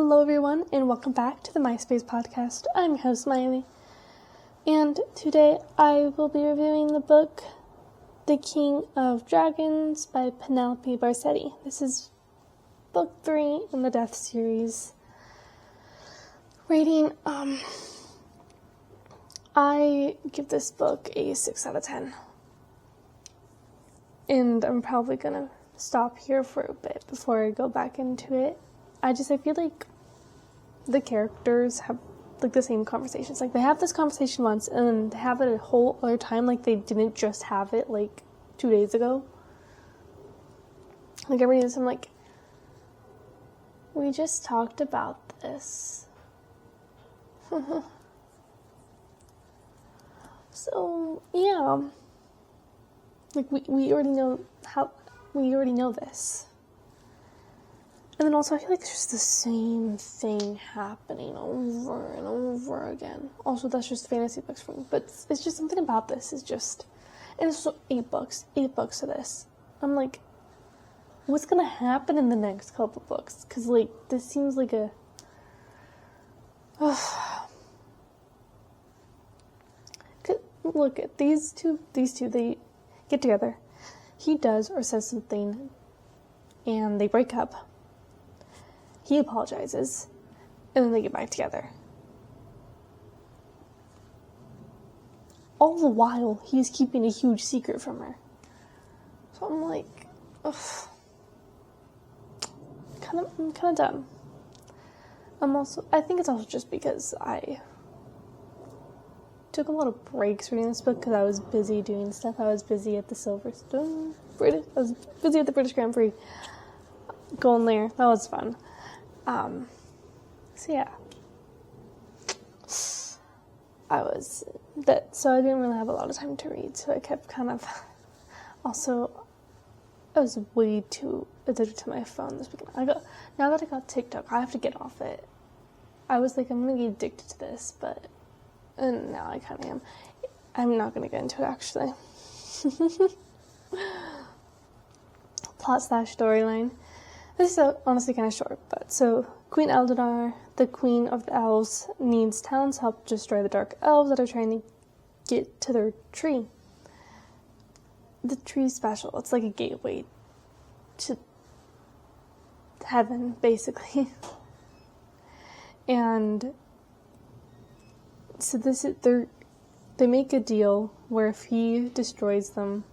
Hello everyone, and welcome back to the MySpace podcast. I'm your host, Miley. And today I will be reviewing the book, The King of Dragons by Penelope Barsetti. This is book 3 in the Death series. Rating, I give this book a 6 out of 10. And I'm probably gonna stop here for a bit before I go back into it. I feel like the characters have like the same conversations. Like they have this conversation once and then they have it a whole other time, like they didn't just have it like 2 days ago. Like every day I'm like, we just talked about this. So yeah. Like we already know this. And then also, I feel like it's just the same thing happening over and over again. Also, that's just fantasy books for me. But it's just something about this is just... And it's also 8 books. 8 books of this. I'm like, what's going to happen in the next couple books? Because, like, this seems like a... Look at these two, they get together. He does or says something, and they break up. He apologizes, and then they get back together. All the while, he's keeping a huge secret from her. So I'm like, ugh. I'm kind of done. I think it's also just because I took a lot of breaks reading this book because I was busy doing stuff. I was busy at the Silverstone, I was busy at the British Grand Prix. Going there, that was fun. So yeah, so I didn't really have a lot of time to read, so I kept kind of, also, I was way too addicted to my phone this weekend. Now that I got TikTok, I have to get off it. I was like, I'm gonna get addicted to this, and now I kind of am. I'm not gonna get into it, actually. Plot/storyline. This is honestly kind of short, but so Queen Eldar, the Queen of the Elves, needs Talon's help to destroy the Dark Elves that are trying to get to their tree. The tree's special. It's like a gateway to heaven, basically. And so they make a deal where if he destroys them,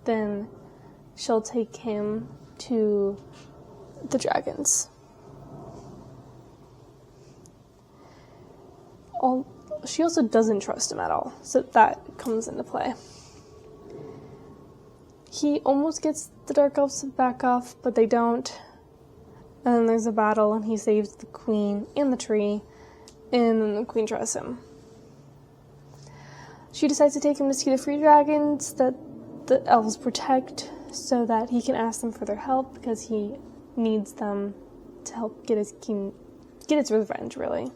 then she'll take him to the dragons. She also doesn't trust him at all, so that comes into play. He almost gets the Dark Elves to back off, but they don't. And then there's a battle, and he saves the queen and the tree, and then the queen trusts him. She decides to take him to see the free dragons that the elves protect, so that he can ask them for their help, because he needs them to help get his revenge, really.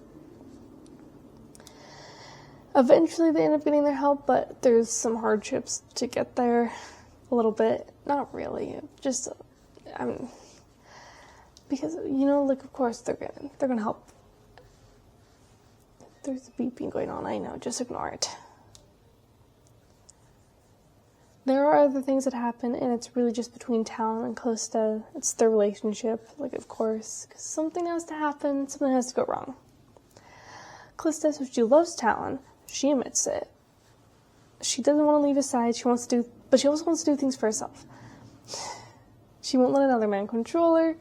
Eventually they end up getting their help, but there's some hardships to get there. A little bit. Not really. Just, because, like, of course they're gonna help. There's a beeping going on, I know, just ignore it. There are other things that happen, and it's really just between Talon and Callista. It's their relationship, like, of course, because something has to happen, something has to go wrong. Callista says she loves Talon. She admits it. She doesn't want to leave his side, but she also wants to do things for herself. She won't let another man control her,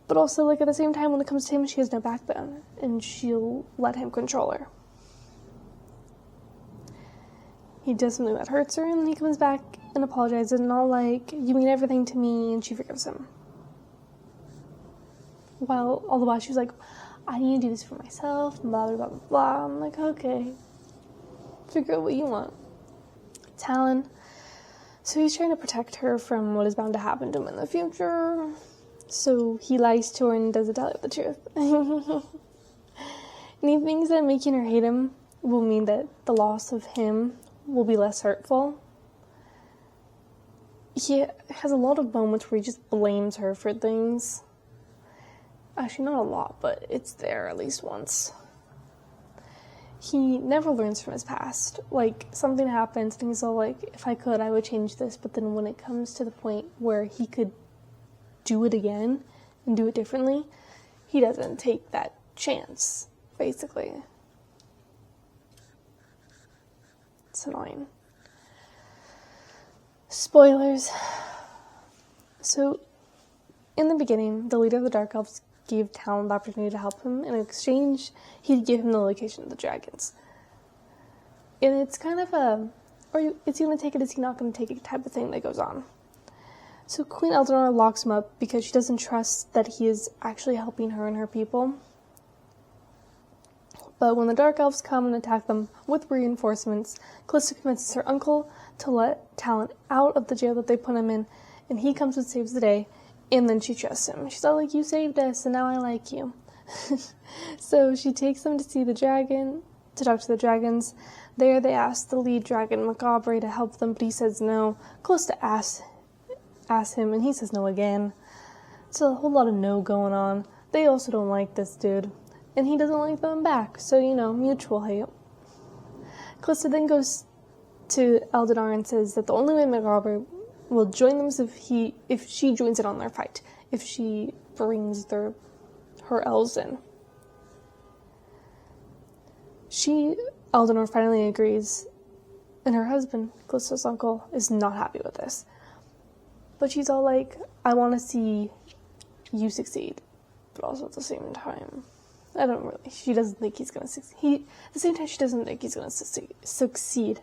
but also, like, at the same time, when it comes to him, she has no backbone, and she'll let him control her. He does something that hurts her, and then he comes back and apologizes, and all like, you mean everything to me, and she forgives him. All the while she's like, I need to do this for myself, blah, blah, blah, blah, blah. I'm like, okay, figure out what you want. Talon. So he's trying to protect her from what is bound to happen to him in the future. So he lies to her and doesn't tell her the truth. And he thinks that making her hate him will mean that the loss of him will be less hurtful. He has a lot of moments where he just blames her for things. Actually, not a lot, but it's there at least once. He never learns from his past. Like, something happens, and he's all like, if I could, I would change this. But then when it comes to the point where he could do it again and do it differently, he doesn't take that chance, basically. It's annoying. Spoilers. So, in the beginning, the leader of the Dark Elves gave Talon the opportunity to help him. In exchange, he'd give him the location of the dragons. And it's kind of is he going to take it, is he not going to take it type of thing that goes on. So Queen Eldenor locks him up because she doesn't trust that he is actually helping her and her people. But when the Dark Elves come and attack them with reinforcements, Callista convinces her uncle to let Talon out of the jail that they put him in, and he comes and saves the day, and then she trusts him. She's all like, you saved us, and now I like you. So she takes him to see the dragon, to talk to the dragons. There they ask the lead dragon, Macabre, to help them, but he says no. Callista asks him, and he says no again. It's a whole lot of no going on. They also don't like this dude, and he doesn't like them back, so, mutual hate. Callista then goes to Eldenor and says that the only way Macabre will join them is if she joins in on their fight, if she brings her elves in. Eldenor finally agrees, and her husband, Callista's uncle, is not happy with this. But she's all like, I want to see you succeed, but also at the same time, she doesn't think he's going to succeed. At the same time, she doesn't think he's going to succeed.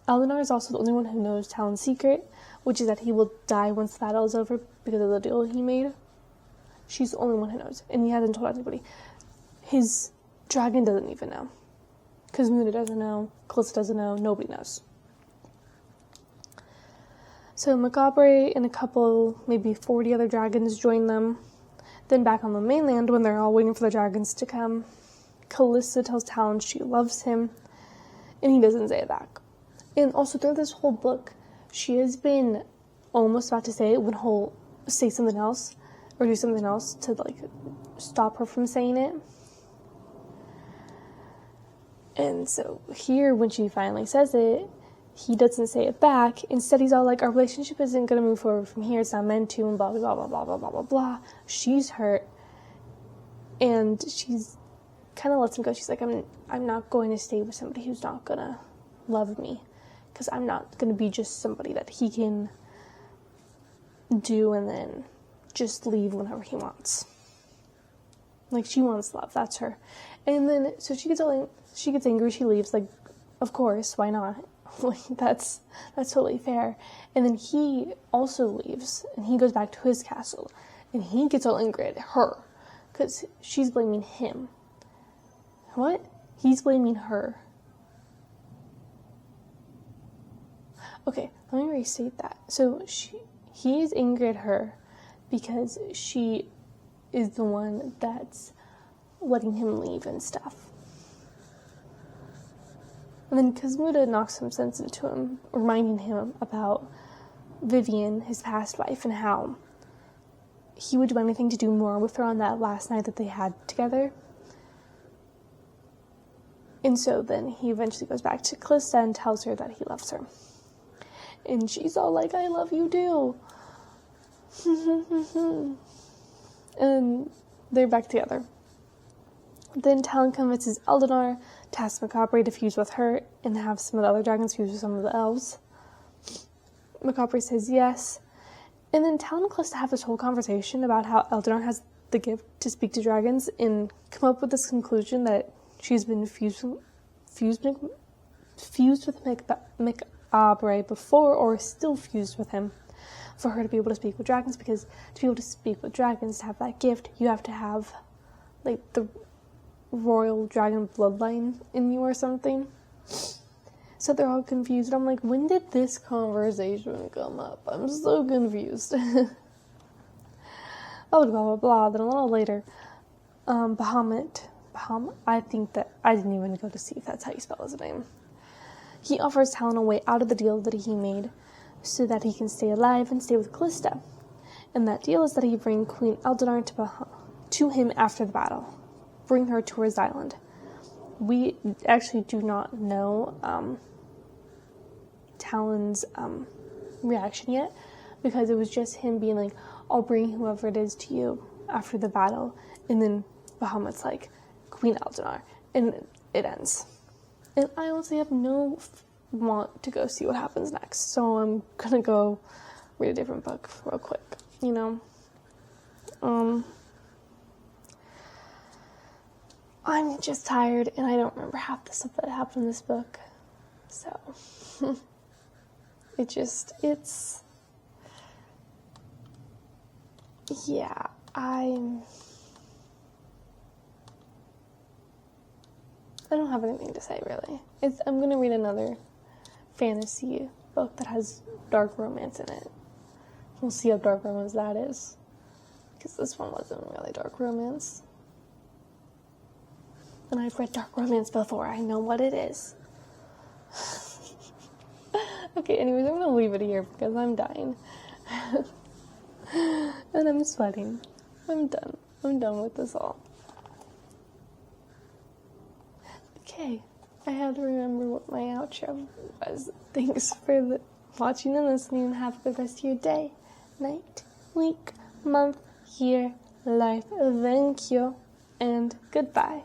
Eldenor is also the only one who knows Talon's secret, which is that he will die once the battle is over because of the deal he made. She's the only one who knows, and he hasn't told anybody. His dragon doesn't even know. Because Muna doesn't know, Callista doesn't know, nobody knows. So Macabre and a couple, maybe 40 other dragons join them. Then back on the mainland, when they're all waiting for the dragons to come, Callista tells Talon she loves him, and he doesn't say it back. And also through this whole book, she has been almost about to say it when he'll say something else or do something else to stop her from saying it. And so here, when she finally says it, he doesn't say it back. Instead, he's all like, our relationship isn't going to move forward from here. It's not meant to, and blah, blah, blah, blah, blah, blah, blah, blah. She's hurt. And she's kind of lets him go. She's like, I'm not going to stay with somebody who's not going to love me. Because I'm not going to be just somebody that he can do and then just leave whenever he wants. She wants love. That's her. And then, so she gets angry. She leaves. Of course, why not? That's totally fair. And then he also leaves, and he goes back to his castle, and he gets all angry at her because she's blaming him. What? He's blaming her. Okay, let me restate that. So he is angry at her because she is the one that's letting him leave and stuff. And then Kazmuda knocks some sense into him, reminding him about Vivian, his past life, and how he would do anything to do more with her on that last night that they had together. And so then he eventually goes back to Callista and tells her that he loves her. And she's all like, I love you too. And they're back together. Then Talon convinces Eldenor to ask Macabre to fuse with her and have some of the other dragons fuse with some of the elves. Macabre says yes. And then Talon and Callista have this whole conversation about how Eldenor has the gift to speak to dragons and come up with this conclusion that she's been fused with Macabre before, or still fused with him, for her to be able to speak with dragons, because to be able to speak with dragons, to have that gift, you have to have the royal dragon bloodline in you or something. So they're all confused. I'm like, when did this conversation come up? I'm so confused. Oh, blah, blah, blah. Then a little later, Bahamut, I think that, I didn't even go to see if that's how you spell his name. He offers Talon a way out of the deal that he made so that he can stay alive and stay with Callista. And that deal is that he bring Queen Eldinar to him after the battle. Bring her to his island. We actually do not know Talon's reaction yet, because it was just him being like, I'll bring whoever it is to you after the battle. And then Bahamut's like, Queen Eldinar. And it ends. And I honestly have no want to go see what happens next. So I'm gonna go read a different book real quick, you know? I'm just tired, and I don't remember half the stuff that happened in this book. So, yeah, I don't have anything to say, really. I'm gonna read another fantasy book that has dark romance in it. We'll see how dark romance that is, because this one wasn't really dark romance. And I've read dark romance before. I know what it is. Okay, anyways, I'm gonna leave it here because I'm dying. And I'm sweating. I'm done. I'm done with this all. Okay, I had to remember what my outro was. Thanks for watching and listening, and have a good rest of your day, night, week, month, year, life. Thank you, and goodbye.